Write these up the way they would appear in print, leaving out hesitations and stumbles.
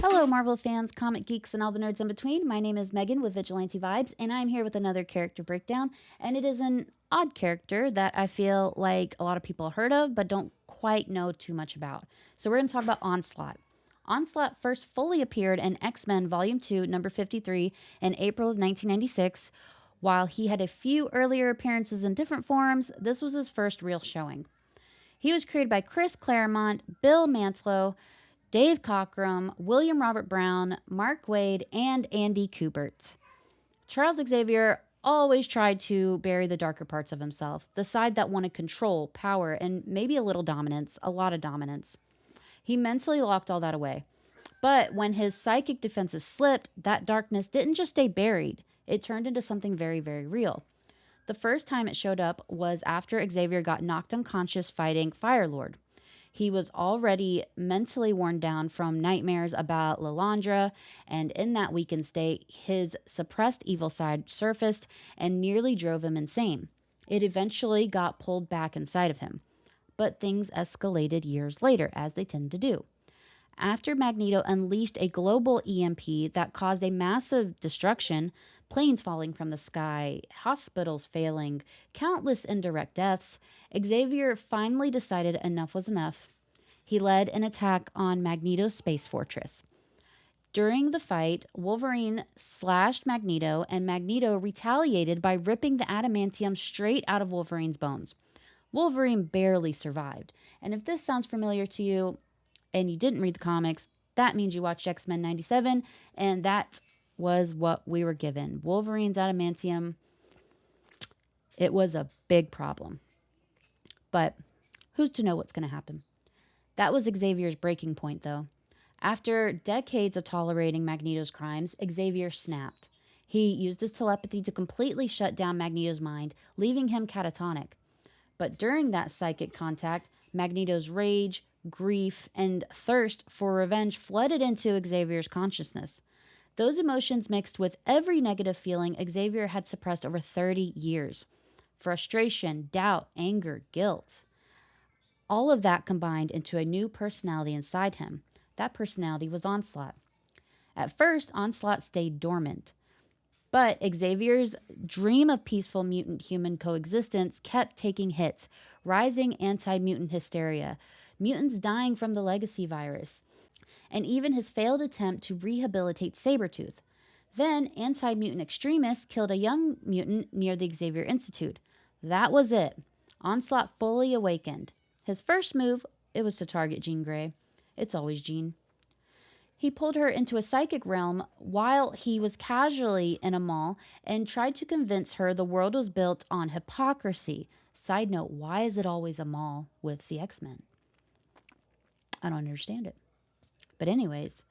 Hello, Marvel fans, comic geeks, and all the nerds in between. My name is Megan with Vigilante Vibes, and I'm here with another character breakdown. And it is an odd character that I feel like a lot of people heard of, but don't quite know too much about. So we're going to talk about Onslaught. Onslaught first fully appeared in X-Men Volume 2, number 53, in April of 1996. While he had a few earlier appearances in different forms, this was his first real showing. He was created by Chris Claremont, Bill Mantlo, Dave Cockrum, William Robert Brown, Mark Waid, and Andy Kubert. Charles Xavier always tried to bury the darker parts of himself, the side that wanted control, power, and maybe a little dominance, a lot of dominance. He mentally locked all that away. But when his psychic defenses slipped, that darkness didn't just stay buried. It turned into something very, very real. The first time it showed up was after Xavier got knocked unconscious fighting Firelord. He was already mentally worn down from nightmares about Lilandra, and in that weakened state, his suppressed evil side surfaced and nearly drove him insane. It eventually got pulled back inside of him. But things escalated years later, as they tend to do. After Magneto unleashed a global EMP that caused a massive destruction, planes falling from the sky, hospitals failing, countless indirect deaths, Xavier finally decided enough was enough. He led an attack on Magneto's space fortress. During the fight, Wolverine slashed Magneto, and Magneto retaliated by ripping the adamantium straight out of Wolverine's bones. Wolverine barely survived. And if this sounds familiar to you, and you didn't read the comics, that means you watched X-Men 97, and that was what we were given. Wolverine's adamantium, it was a big problem. But who's to know what's going to happen? That was Xavier's breaking point, though. After decades of tolerating Magneto's crimes, Xavier snapped. He used his telepathy to completely shut down Magneto's mind, leaving him catatonic. But during that psychic contact, Magneto's rage, grief, and thirst for revenge flooded into Xavier's consciousness. Those emotions mixed with every negative feeling Xavier had suppressed over 30 years. Frustration, doubt, anger, guilt. All of that combined into a new personality inside him. That personality was Onslaught. At first, Onslaught stayed dormant. But Xavier's dream of peaceful mutant-human coexistence kept taking hits, rising anti-mutant hysteria, mutants dying from the legacy virus, and even his failed attempt to rehabilitate Sabretooth. Then, anti-mutant extremists killed a young mutant near the Xavier Institute. That was it. Onslaught fully awakened. His first move, it was to target Jean Grey. It's always Jean. He pulled her into a psychic realm while he was casually in a mall and tried to convince her the world was built on hypocrisy. Side note, why is it always a mall with the X-Men? I don't understand it. But anyways,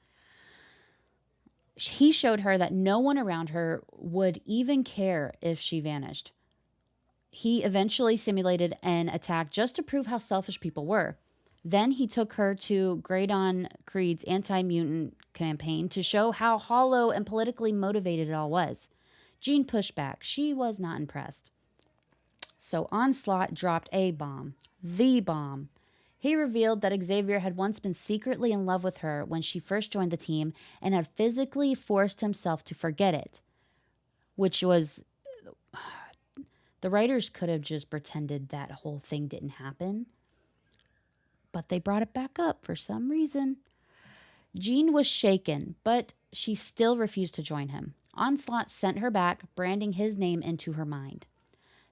he showed her that no one around her would even care if she vanished. He eventually simulated an attack just to prove how selfish people were. Then he took her to Graydon Creed's anti-mutant campaign to show how hollow and politically motivated it all was. Jean pushed back. She was not impressed. So Onslaught dropped a bomb. The bomb. He revealed that Xavier had once been secretly in love with her when she first joined the team and had physically forced himself to forget it. Which was... The writers could have just pretended that whole thing didn't happen. But they brought it back up for some reason. Jean was shaken, but she still refused to join him. Onslaught sent her back, branding his name into her mind.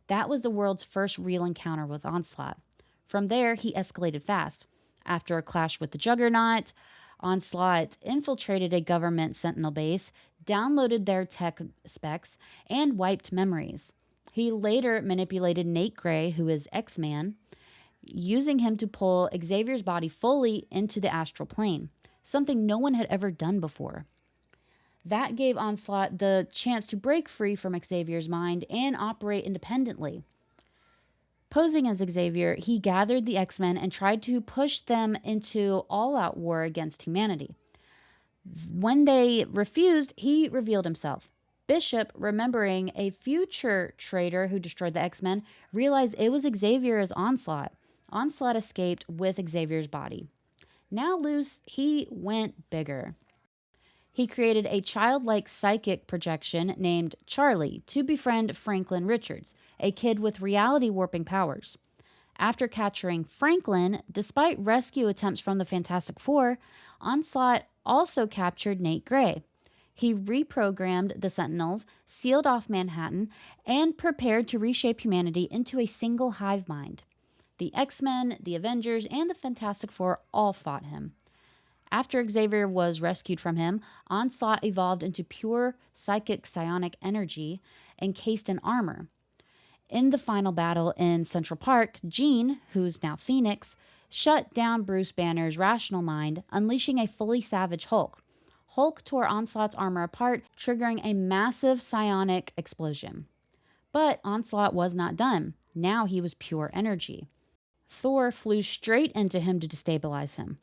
That was the world's first real encounter with Onslaught. From there, he escalated fast. After a clash with the Juggernaut, Onslaught infiltrated a government Sentinel base, downloaded their tech specs, and wiped memories. He later manipulated Nate Gray, who is X-Man, using him to pull Xavier's body fully into the astral plane, something no one had ever done before. That gave Onslaught the chance to break free from Xavier's mind and operate independently. Posing as Xavier, he gathered the X-Men and tried to push them into all-out war against humanity. When they refused, he revealed himself. Bishop, remembering a future traitor who destroyed the X-Men, realized it was Xavier's Onslaught. Onslaught escaped with Xavier's body. Now loose, he went bigger. He created a childlike psychic projection named Charlie to befriend Franklin Richards, a kid with reality warping powers. After capturing Franklin, despite rescue attempts from the Fantastic Four, Onslaught also captured Nate Gray. He reprogrammed the Sentinels, sealed off Manhattan, and prepared to reshape humanity into a single hive mind. The X-Men, the Avengers, and the Fantastic Four all fought him. After Xavier was rescued from him, Onslaught evolved into pure psychic psionic energy encased in armor. In the final battle in Central Park, Jean, who's now Phoenix, shut down Bruce Banner's rational mind, unleashing a fully savage Hulk. Hulk tore Onslaught's armor apart, triggering a massive psionic explosion. But Onslaught was not done. Now he was pure energy. Thor flew straight into him to destabilize him.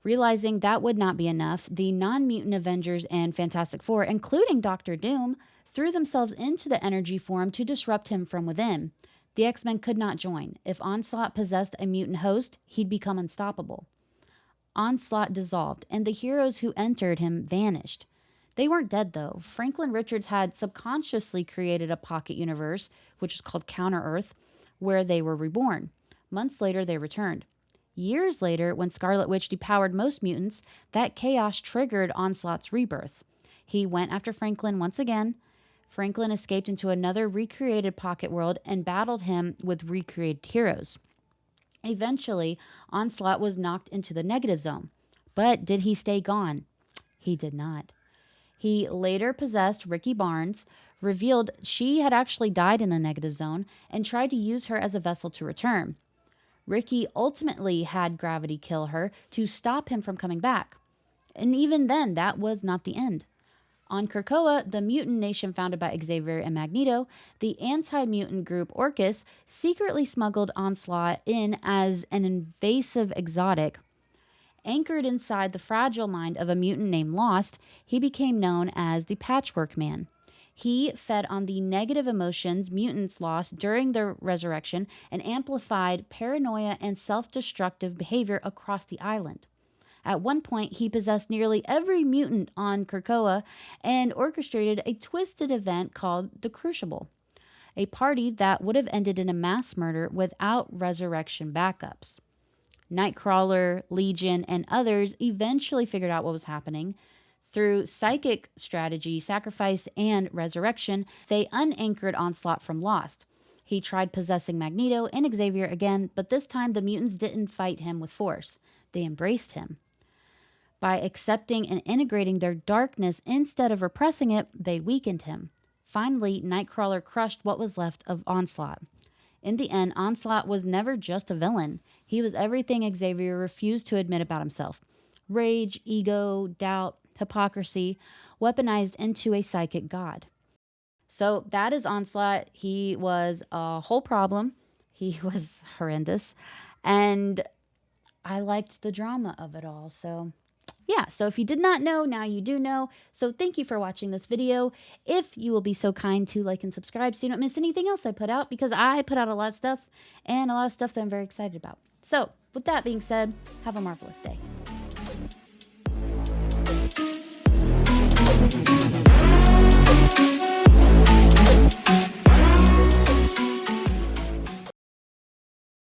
Realizing that would not be enough, the non-mutant Avengers and Fantastic Four, including Doctor Doom, threw themselves into the energy form to disrupt him from within. The X-Men could not join. If Onslaught possessed a mutant host, he'd become unstoppable. Onslaught dissolved, and the heroes who entered him vanished. They weren't dead, though. Franklin Richards had subconsciously created a pocket universe, which is called Counter-Earth, where they were reborn. Months later, they returned. Years later, when Scarlet Witch depowered most mutants, that chaos triggered Onslaught's rebirth. He went after Franklin once again. Franklin escaped into another recreated pocket world and battled him with recreated heroes. Eventually, Onslaught was knocked into the negative zone. But did he stay gone? He did not. He later possessed Ricky Barnes, revealed she had actually died in the negative zone, and tried to use her as a vessel to return. Ricky ultimately had gravity kill her to stop him from coming back. And even then, that was not the end. On Krakoa, the mutant nation founded by Xavier and Magneto, the anti-mutant group Orchis secretly smuggled Onslaught in as an invasive exotic. Anchored inside the fragile mind of a mutant named Lost, he became known as the Patchwork Man. He fed on the negative emotions mutants lost during their resurrection and amplified paranoia and self-destructive behavior across the island. At one point, he possessed nearly every mutant on Krakoa and orchestrated a twisted event called the Crucible, a party that would have ended in a mass murder without resurrection backups. Nightcrawler, Legion, and others eventually figured out what was happening. Through psychic strategy, sacrifice, and resurrection, they unanchored Onslaught from Lost. He tried possessing Magneto and Xavier again, but this time the mutants didn't fight him with force. They embraced him. By accepting and integrating their darkness instead of repressing it, they weakened him. Finally, Nightcrawler crushed what was left of Onslaught. In the end, Onslaught was never just a villain. He was everything Xavier refused to admit about himself. Rage, ego, doubt, hypocrisy, weaponized into a psychic god. So that is Onslaught. He was a whole problem. He was horrendous. And I liked the drama of it all. So yeah, so if you did not know, now you do know. So thank you for watching this video. If you will be so kind to like and subscribe so you don't miss anything else I put out, because I put out a lot of stuff and a lot of stuff that I'm very excited about. So with that being said, have a marvelous day.